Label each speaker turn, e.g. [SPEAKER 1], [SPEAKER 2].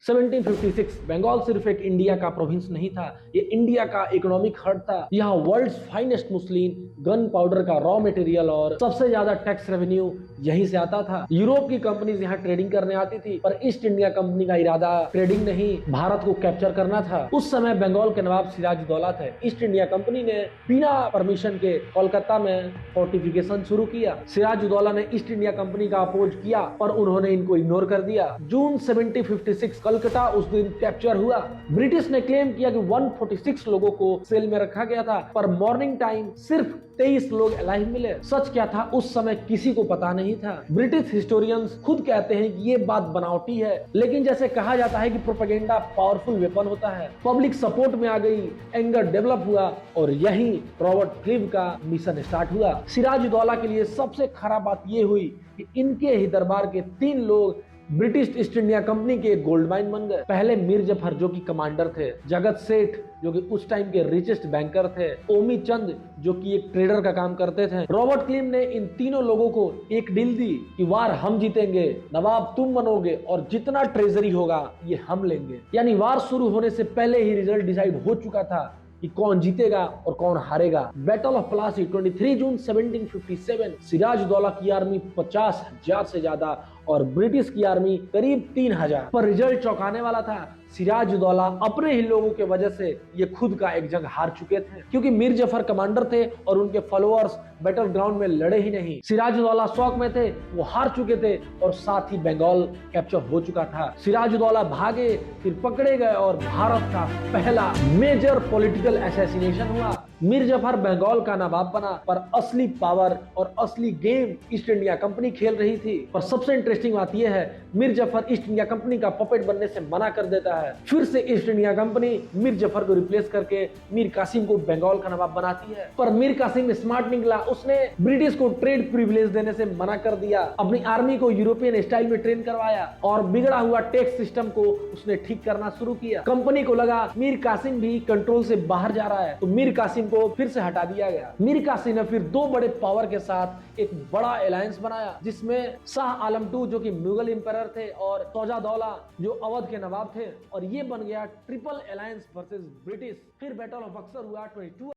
[SPEAKER 1] 1756 बंगाल सिर्फ एक इंडिया का प्रोविंस नहीं था, ये इंडिया का इकोनॉमिक हब था। यहाँ world's finest muslin, gun powder का रॉ मटेरियल और सबसे ज्यादा टैक्स रेवेन्यू यहीं से आता था। यूरोप की कंपनीज यहाँ ट्रेडिंग करने आती थी, पर ईस्ट इंडिया कंपनी का इरादा ट्रेडिंग नहीं, भारत को कैप्चर करना था। उस समय बंगाल के नवाब सिराजुद्दौला थे। ईस्ट इंडिया कंपनी ने बिना परमिशन के कोलकाता में फोर्टिफिकेशन शुरू किया। सिराजुद्दौला ने ईस्ट इंडिया कंपनी का अपोज किया, पर उन्होंने इनको इग्नोर कर दिया। जून 1756 कलकत्ता उस दिन कैप्चर हुआ। ब्रिटिश ने क्लेम किया कि 146 लोगों को सेल में रखा गया था, पर मॉर्निंग टाइम सिर्फ 23 लोग अलाइव मिले। सच क्या था उस समय किसी को पता नहीं था। ब्रिटिश हिस्टोरियंस खुद कहते हैं कि ये बात बनावटी है, लेकिन जैसे कहा जाता है कि प्रोपेगेंडा पावरफुल वेपन होता है। पब्लिक सपोर्ट में आ गई, एंगर डेवलप हुआ और यही रॉबर्ट क्लिव का मिशन स्टार्ट हुआ। सिराजुद्दौला के लिए सबसे खराब बात ये हुई कि इनके ही दरबार के 3 लोग ब्रिटिश ईस्ट इंडिया कंपनी के गोल्ड माइन बन गए। पहले मीर जफर जो कि कमांडर थे, जगत सेठ जो कि उस टाइम के रिचेस्ट बैंकर थे, ओमी चंद जो कि एक ट्रेडर का काम करते थे। रॉबर्ट क्लिव ने इन तीनों लोगों को एक डील दी कि वार हम जीतेंगे, नवाब तुम बनोगे और जितना ट्रेजरी होगा ये हम लेंगे। यानी वार शुरू होने से पहले ही रिजल्ट डिसाइड हो चुका था कि कौन जीतेगा और कौन हारेगा। बैटल ऑफ प्लासी 23 जून 1757 सिराजुद्दौला की आर्मी 50,000 से ज्यादा और ब्रिटिश की आर्मी करीब 3,000, पर रिजल्ट चौंकाने वाला था। सिराजुद्दौला अपने ही लोगों के वजह से ये खुद का एक जंग हार चुके थे, क्योंकि मीर जफर कमांडर थे और उनके फॉलोअर्स बैटल ग्राउंड में लड़े ही नहीं। सिराजुद्दौला शौक में थे, वो हार चुके थे और साथ ही बंगाल कैप्चर हो चुका था। सिराजुद्दौला भागे, फिर पकड़े गए और भारत का पहला मेजर पॉलिटिकल असैसिनेशन हुआ। मीर जफर बंगाल का नवाब बना, पर असली पावर और असली गेम ईस्ट इंडिया कंपनी खेल रही थी। पर सबसे इंटरेस्टिंग बात यह है, Mir Zafar east India company का पपेट बनने से मना कर देता है। फिर से east India company Mir Zafar को रिप्लेस करके मीर कासिम को बंगाल का नवाब बनाती है। पर मीर कासिम स्मार्ट निकला, उसने ब्रिटिश को ट्रेड प्रिविलेज देने से मना कर दिया, अपनी आर्मी को यूरोपियन स्टाइल में ट्रेन करवाया और बिगड़ा हुआ टैक्स सिस्टम को उसने ठीक करना शुरू किया। कंपनी को लगा मीर कासिम भी कंट्रोल से बाहर जा रहा है, तो मीर कासिम को फिर से हटा दिया गया। मीर कासिम ने फिर 2 बड़े पावर के साथ एक बड़ा अलायंस बनाया, जिसमें शाह आलम II जो कि मुगल एम्परर थे और शौजादौला जो अवध के नवाब थे, और ये बन गया ट्रिपल अलायंस वर्सेस ब्रिटिश। फिर बैटल ऑफ बक्सर हुआ 22